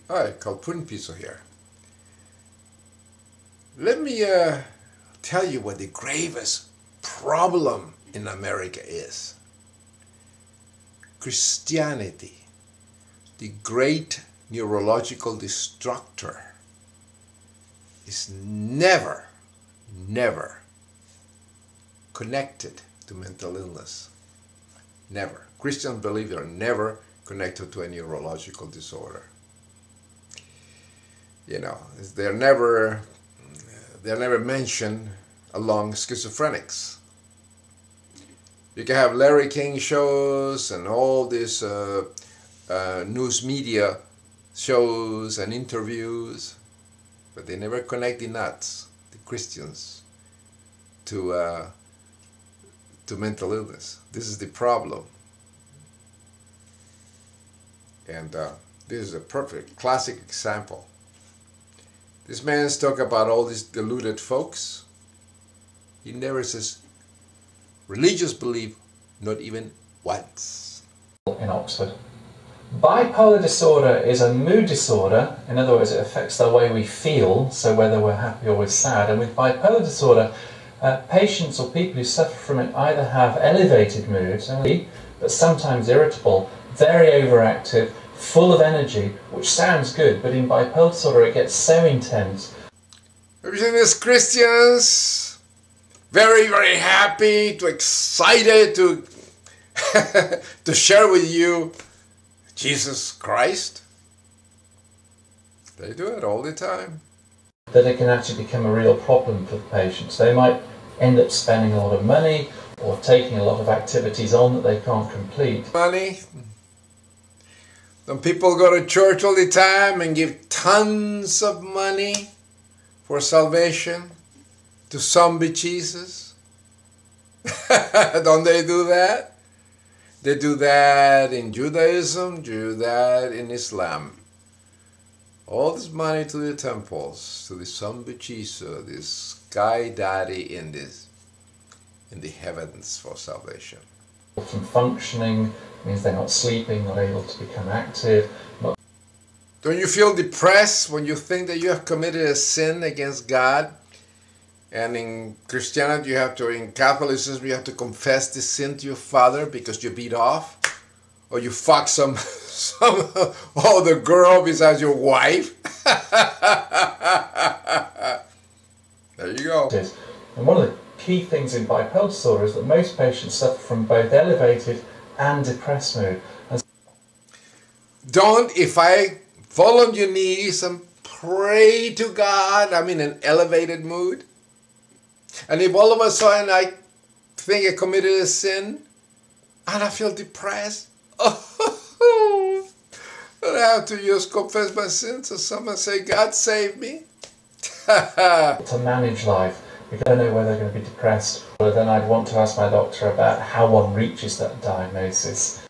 Hi, Kalpun Piso here. Let me tell you what the gravest problem in America is. Christianity, the great neurological destructor, is never connected to mental illness. Never. Christians believe they are never connected to a neurological disorder. You know, they're never mentioned along schizophrenics. You can have Larry King shows and all these news media shows and interviews, but they never connect the nuts, the Christians, to mental illness. This is the problem. And this is a perfect classic example. This man's talk about all these deluded folks. He never says religious belief, not even once. In Oxford. Bipolar disorder is a mood disorder. In other words, it affects the way we feel, so whether we're happy or we're sad. And with bipolar disorder, patients or people who suffer from it either have elevated moods, but sometimes irritable, very overactive, full of energy, which sounds good, but in bipolar disorder it gets so intense. Have you seen these Christians? Very happy, excited to to share with you Jesus Christ. They do it all the time. That it can actually become a real problem for the patients. They might end up spending a lot of money or taking a lot of activities on that they can't complete. Money. Some people go to church all the time and give tons of money for salvation to zombie Jesus. Don't they do that? They do that in Judaism, do that in Islam. All this money to the temples, to the zombie Jesus, this guy daddy in the heavens for salvation. From functioning means they're not sleeping, not able to become active. Don't you feel depressed when you think that you have committed a sin against God? And in Christianity, in Catholicism, you have to confess the sin to your father because you beat off, or you fuck some other girl besides your wife. There you go. And one of the key things in bipolar disorder is that most patients suffer from both elevated and depressed mood. If I fall on your knees and pray to God, I'm in an elevated mood. And if all of a sudden I think I committed a sin and I feel depressed, I have to just confess my sins and someone say, God save me. To manage life, if I don't know whether they're going to be depressed, well, then I'd want to ask my doctor about how one reaches that diagnosis.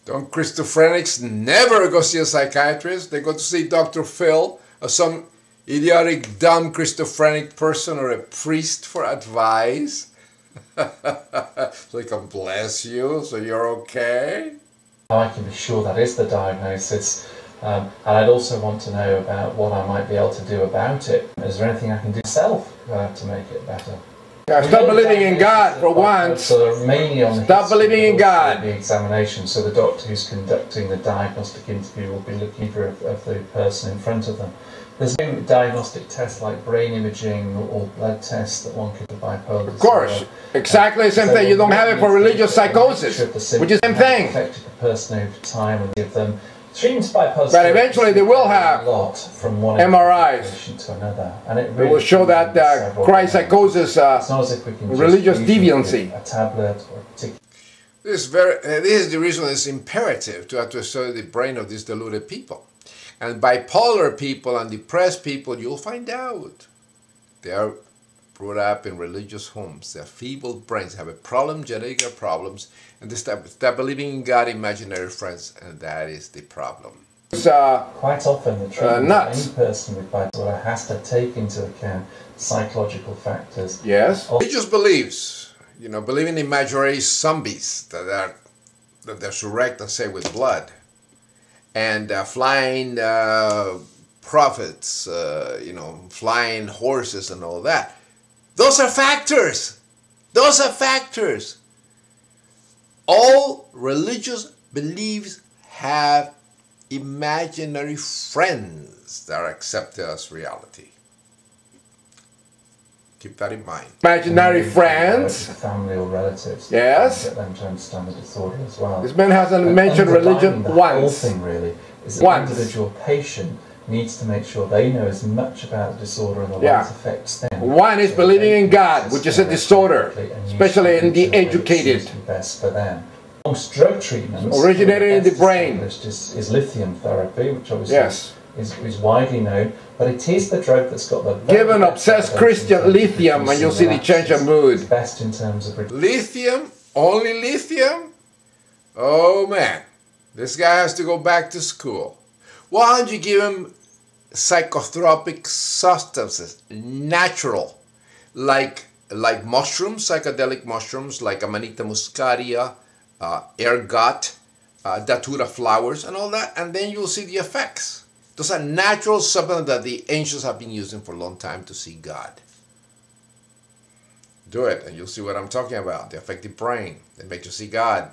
Don't schizophrenics never go see a psychiatrist? They go to see Dr. Phil or some idiotic, dumb schizophrenic person or a priest for advice. So he can bless you, so you're okay. I can be sure that is the diagnosis. And I'd also want to know about what I might be able to do about it. Is there anything I can do myself to make it better? Stop believing in God for once. Mainly on Stop believing in God. The examination, so the doctor who's conducting the diagnostic interview will be looking for of the person in front of them. There's no diagnostic tests like brain imaging or blood tests that one could do bipolar disorder. Of course, exactly the same thing. You don't have it for religious psychosis, which is the same thing. Affected the person over time and give them treatments bipolar. But eventually they will have a lot from one MRIs. patient to another, and it will show that Christ psychosis, religious deviancy. A tablet or a particular. This is the reason it's imperative to have to study the brain of these deluded people. And bipolar people and depressed people, you'll find out they are brought up in religious homes. They have feeble brains, have a problem, genetic problems, and they start believing in God, imaginary friends, and that is the problem. Quite often the treatment of any person with bipolar has to take into account psychological factors. Yes. Religious beliefs, believing imaginary zombies that they're resurrected and saved with blood. and flying prophets, you know, flying horses and all that. Those are factors. Those are factors. All religious beliefs have imaginary friends that are accepted as reality. Keep that in mind. Imaginary friends. Family or relatives. Yes. Get them to understand the disorder as well. This man hasn't mentioned religion once. The whole thing really is that the individual patient needs to make sure they know as much about the disorder and the way it affects them. One is believing in God, which is a disorder, especially in the educated. Best for them. Most drug treatments originated in the brain. Is lithium therapy, which obviously is widely known, but it is the drug that's got the give an obsessed Christian lithium and you'll see the change of mood. Best in terms of lithium, only lithium. Oh man, this guy has to go back to school. Why don't you give him psychotropic substances, natural, like mushrooms, psychedelic mushrooms, like Amanita muscaria, ergot, datura flowers, and all that, and then you'll see the effects. Those are natural substances that the ancients have been using for a long time to see God. Do it, and you'll see what I'm talking about. They affect the brain. They make you see God.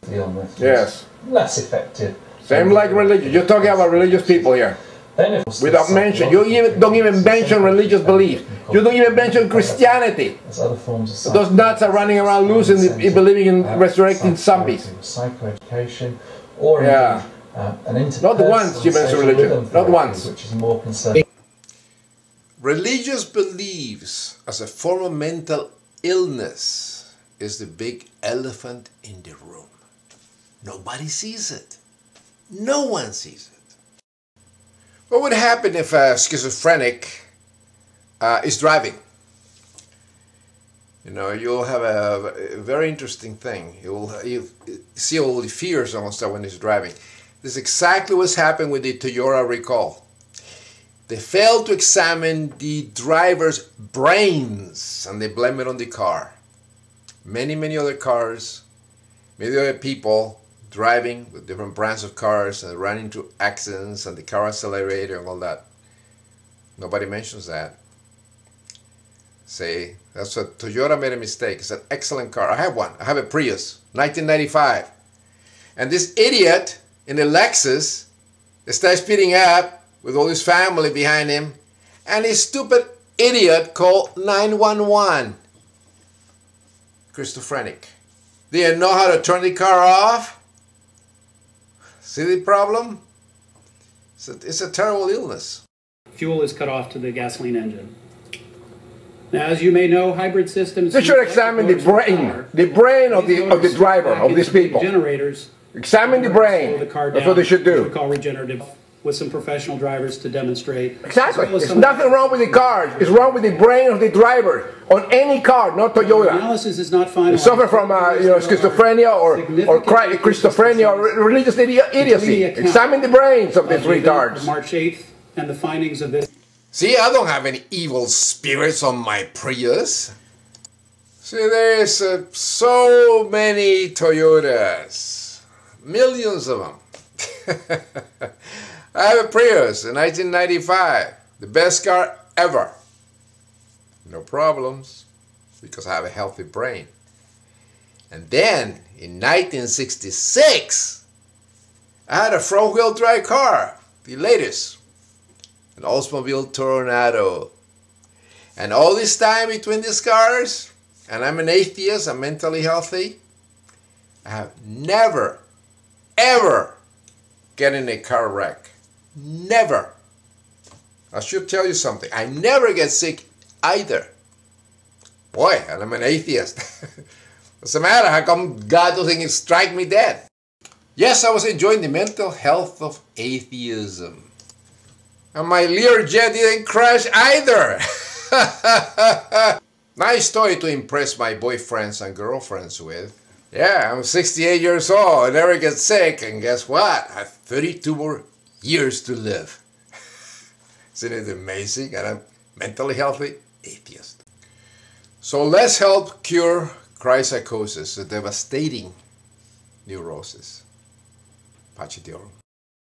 Yes. Less effective. Same like religion. You're talking about religious people here. Without mention, you don't even mention religious belief. You don't even mention Christianity. Those nuts are running around loose and believing in resurrecting zombies. Psychoeducation, or not the ones you mention religion. Not once. Which is more concerning. Religious beliefs as a form of mental illness is the big elephant in the room. Nobody sees it. No one sees it. What would happen if a schizophrenic is driving? You know, you'll have a very interesting thing. You'll see all the fears almost when he's driving. This is exactly what's happened with the Toyota recall. They failed to examine the driver's brains and they blame it on the car. Many other cars, many other people driving with different brands of cars and running into accidents and the car accelerator and all that. Nobody mentions that. Say, that's what Toyota made a mistake. It's an excellent car. I have one. I have a Prius, 1995. And this idiot in the Lexus starts speeding up with all his family behind him, and his stupid idiot called 911. Schizophrenic. Didn't know how to turn the car off. See the problem? It's a terrible illness. Fuel is cut off to the gasoline engine. Now, as you may know, hybrid systems... They should examine the brain of the driver, of these people. Generators. Examine the brain. That's what they should do. We call regenerative, with some professional drivers to demonstrate. Exactly. There's nothing wrong with the car. It's wrong with the brain of the driver on any car, not Toyota. Analysis is not finalized. You suffer from schizophrenia or Christophenia or religious idiocy. Examine the brains of these retards. March 8th and the findings of this. See, I don't have any evil spirits on my Prius. See, there's so many Toyotas. Millions of them. I have a Prius in 1995. The best car ever. No problems. Because I have a healthy brain. And then, in 1966, I had a front-wheel drive car. The latest. An Oldsmobile Tornado. And all this time between these cars, and I'm an atheist, I'm mentally healthy, I have never, ever get in a car wreck. Never. I should tell you something. I never get sick either. Boy, and I'm an atheist. What's the matter? How come God doesn't strike me dead? Yes, I was enjoying the mental health of atheism. And my Learjet didn't crash either. Nice toy to impress my boyfriends and girlfriends with. Yeah, I'm 68 years old, I never get sick, and guess what? I have 32 more years to live. Isn't it amazing? And I'm mentally healthy atheist. So let's help cure crypsychosis, a devastating neurosis. Pachi Dioro.